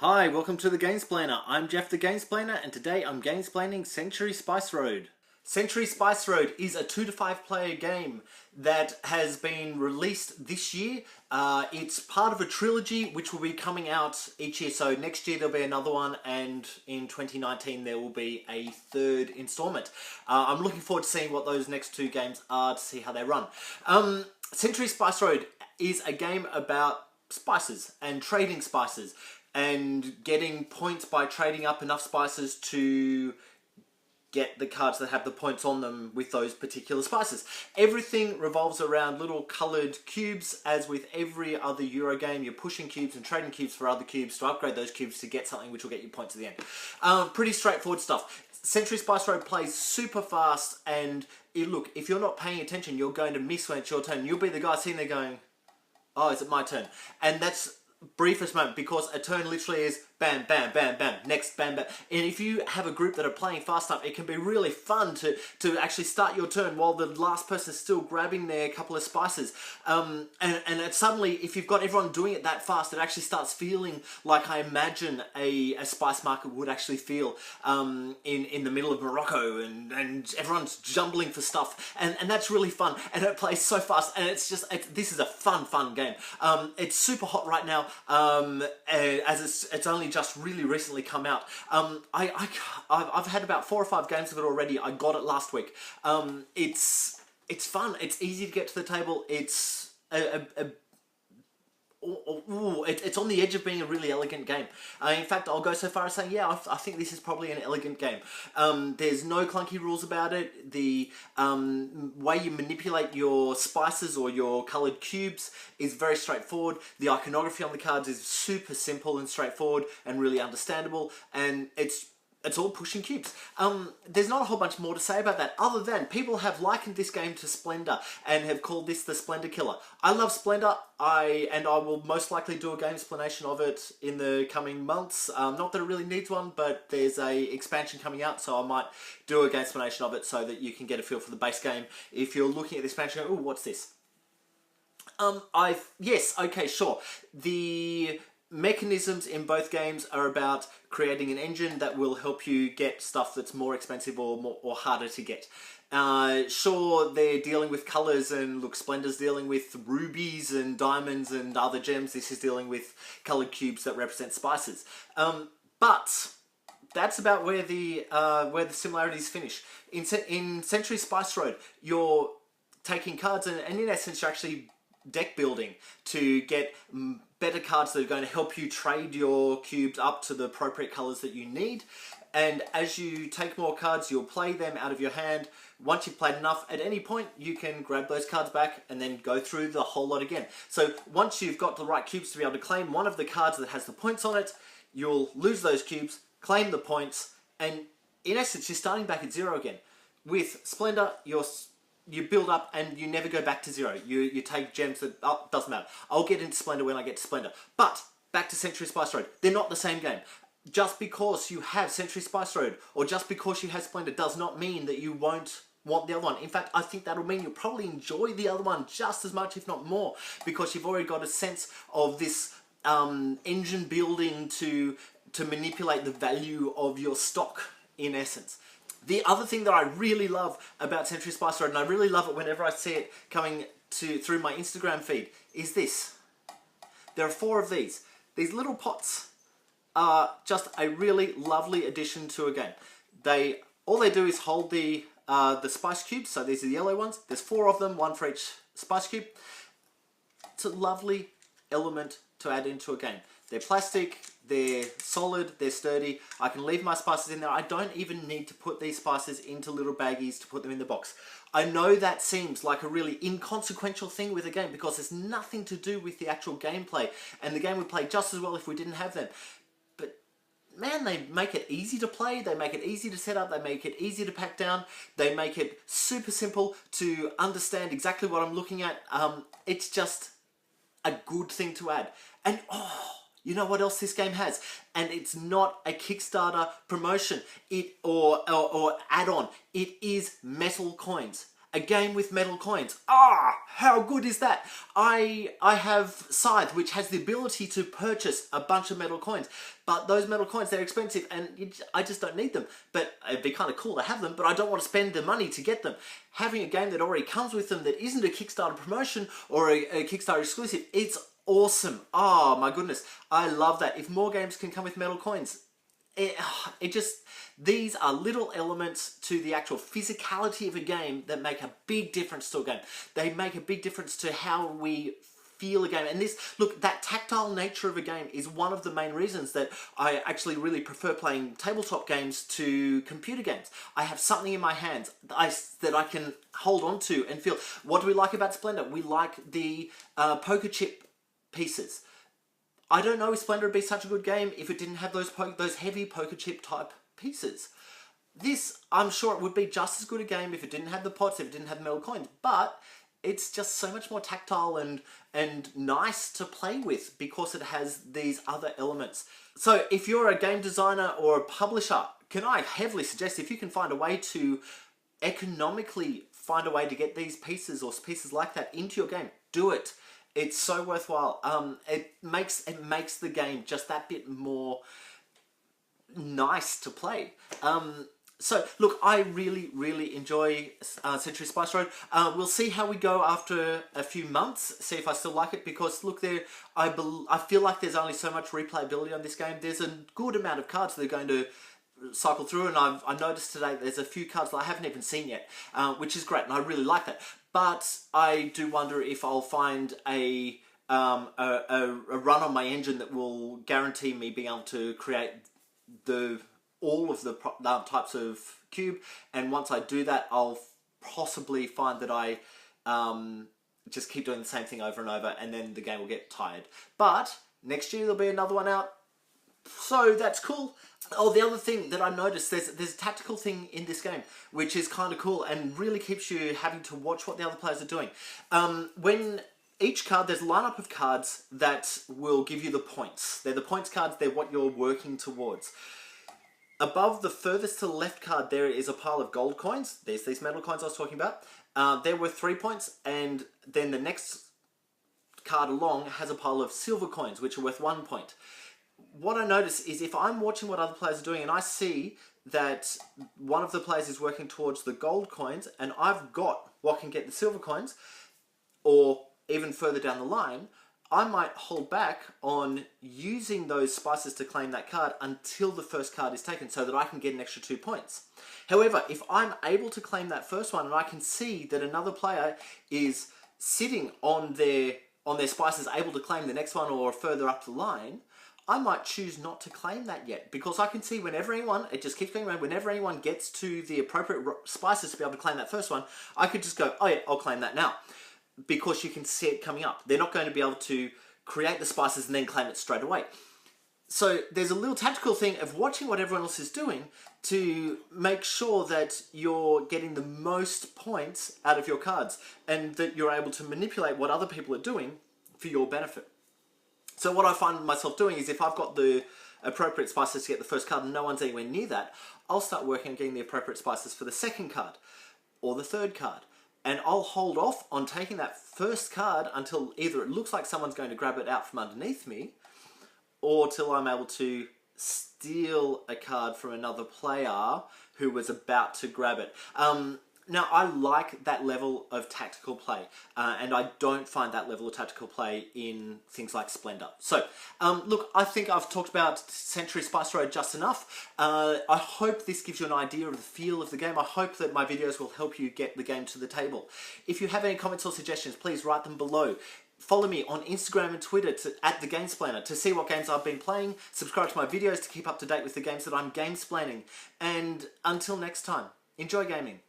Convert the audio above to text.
Hi, welcome to the Gamesplainer. I'm Jeff the Gamesplainer, and today I'm gamesplaining Century Spice Road. Century Spice Road is a 2 to 5 player game that has been released this year. It's part of a trilogy which will be coming out each year. So next year there'll be another one, and in 2019 there will be a third installment. I'm looking forward to seeing what those next two games are to see how they run. Century Spice Road is a game about spices and trading spices and getting points by trading up enough spices to get the cards that have the points on them with those particular spices. Everything revolves around little coloured cubes. As with every other Euro game, you're pushing cubes and trading cubes for other cubes to upgrade those cubes to get something which will get you points at the end. Pretty straightforward stuff. Century Spice Road plays super fast, and look, if you're not paying attention, you're going to miss when it's your turn. You'll be the guy sitting there going, oh, is it my turn? And that's briefest moment, because a turn literally is bam, bam, bam, bam, next, bam, bam. And if you have a group that are playing fast enough, it can be really fun to actually start your turn while the last person is still grabbing their couple of spices. And suddenly, if you've got everyone doing it that fast, it actually starts feeling like I imagine a spice market would actually feel in the middle of Morocco, and everyone's jumbling for stuff. And that's really fun, and it plays so fast, and this is a fun game. It's super hot right now, as it's only just really recently come out. I've had about 4 or 5 games of it already. I got it last week. It's fun. It's easy to get to the table. It's it's on the edge of being a really elegant game. In fact, I'll go so far as saying, yeah, I think this is probably an elegant game. There's no clunky rules about it. The way you manipulate your spices or your coloured cubes is very straightforward. The iconography on the cards is super simple and straightforward and really understandable, and it's all pushing cubes. There's not a whole bunch more to say about that, other than people have likened this game to Splendor and have called this the Splendor Killer. I love Splendor, and I will most likely do a Gamesplanation of it in the coming months. Not that it really needs one, but there's a expansion coming out, so I might do a Gamesplanation of it so that you can get a feel for the base game. If you're looking at the expansion, oh, what's this? Yes, okay, sure. The mechanisms in both games are about creating an engine that will help you get stuff that's more expensive or harder to get. Sure, they're dealing with colours, and look, Splendor's dealing with rubies and diamonds and other gems. This is dealing with coloured cubes that represent spices. But that's about where the similarities finish. In Century Spice Road, you're taking cards, and in essence, you're actually deck building to get better cards that are going to help you trade your cubes up to the appropriate colours that you need. And as you take more cards, you'll play them out of your hand. Once you've played enough, at any point you can grab those cards back and then go through the whole lot again. So once you've got the right cubes to be able to claim one of the cards that has the points on it, you'll lose those cubes, claim the points, and in essence you're starting back at 0 again. With Splendor, you build up and you never go back to 0. You take gems that, doesn't matter. I'll get into Splendor when I get to Splendor. But back to Century Spice Road. They're not the same game. Just because you have Century Spice Road, or just because you have Splendor, does not mean that you won't want the other one. In fact, I think that'll mean you'll probably enjoy the other one just as much, if not more, because you've already got a sense of this engine building to manipulate the value of your stock, in essence. The other thing that I really love about Century Spice Road, and I really love it whenever I see it coming through my Instagram feed, is this. There are 4 of these. These little pots are just a really lovely addition to a game. All they do is hold the spice cubes, so these are the yellow ones. There's 4 of them, 1 for each spice cube. It's a lovely element to add into a game. They're plastic, they're solid, they're sturdy. I can leave my spices in there. I don't even need to put these spices into little baggies to put them in the box. I know that seems like a really inconsequential thing with a game, because there's nothing to do with the actual gameplay, and the game would play just as well if we didn't have them. But man, they make it easy to play, they make it easy to set up, they make it easy to pack down, they make it super simple to understand exactly what I'm looking at. It's just a good thing to add. And you know what else this game has? And it's not a Kickstarter promotion or add-on. It is metal coins. A game with metal coins. Ah, how good is that? I have Scythe, which has the ability to purchase a bunch of metal coins. But those metal coins, they're expensive, and I just don't need them. But it'd be kind of cool to have them, but I don't want to spend the money to get them. Having a game that already comes with them that isn't a Kickstarter promotion or a Kickstarter exclusive, it's awesome. Oh my goodness, I love that. If more games can come with metal coins, it just, these are little elements to the actual physicality of a game that make a big difference to a game. They make a big difference to how we feel a game. And this, look, that tactile nature of a game is one of the main reasons that I actually really prefer playing tabletop games to computer games. I have something in my hands that I can hold on to and feel. What do we like about Splendor? We like the poker chip pieces. I don't know if Splendor would be such a good game if it didn't have those heavy poker chip type pieces. This, I'm sure it would be just as good a game if it didn't have the pots, if it didn't have metal coins, but it's just so much more tactile and nice to play with because it has these other elements. So if you're a game designer or a publisher, can I heavily suggest if you can find a way to economically find a way to get these pieces or pieces like that into your game, do it. It's so worthwhile. It makes the game just that bit more nice to play. So look, I really enjoy Century Spice Road. We'll see how we go after a few months. See if I still like it, because look, I feel like there's only so much replayability on this game. There's a good amount of cards that are going to cycle through, and I noticed today there's a few cards that I haven't even seen yet, which is great, and I really like that. But I do wonder if I'll find a run on my engine that will guarantee me being able to create all of the types of cube, and once I do that, I'll possibly find that I just keep doing the same thing over and over, and then the game will get tired. But next year there'll be another one out, so that's cool. Oh, the other thing that I noticed, there's a tactical thing in this game, which is kind of cool and really keeps you having to watch what the other players are doing. When each card, there's a lineup of cards that will give you the points. They're the points cards, they're what you're working towards. Above the furthest to the left card, there is a pile of gold coins. There's these metal coins I was talking about. They're worth 3 points, and then the next card along has a pile of silver coins, which are worth 1 point. What I notice is if I'm watching what other players are doing and I see that one of the players is working towards the gold coins and I've got what can get the silver coins, or even further down the line, I might hold back on using those spices to claim that card until the first card is taken so that I can get an extra 2 points. However, if I'm able to claim that first one and I can see that another player is sitting on their spices able to claim the next one or further up the line, I might choose not to claim that yet, because I can see whenever anyone, it just keeps going around, whenever anyone gets to the appropriate spices to be able to claim that first one, I could just go, oh yeah, I'll claim that now. Because you can see it coming up. They're not going to be able to create the spices and then claim it straight away. So there's a little tactical thing of watching what everyone else is doing to make sure that you're getting the most points out of your cards and that you're able to manipulate what other people are doing for your benefit. So what I find myself doing is if I've got the appropriate spices to get the first card and no one's anywhere near that, I'll start working on getting the appropriate spices for the second card or the third card. And I'll hold off on taking that first card until either it looks like someone's going to grab it out from underneath me, or till I'm able to steal a card from another player who was about to grab it. Now, I like that level of tactical play, and I don't find that level of tactical play in things like Splendor. So, look, I think I've talked about Century Spice Road just enough. I hope this gives you an idea of the feel of the game. I hope that my videos will help you get the game to the table. If you have any comments or suggestions, please write them below. Follow me on Instagram and Twitter at the Gamesplainer to see what games I've been playing. Subscribe to my videos to keep up to date with the games that I'm gamesplaining. And until next time, enjoy gaming.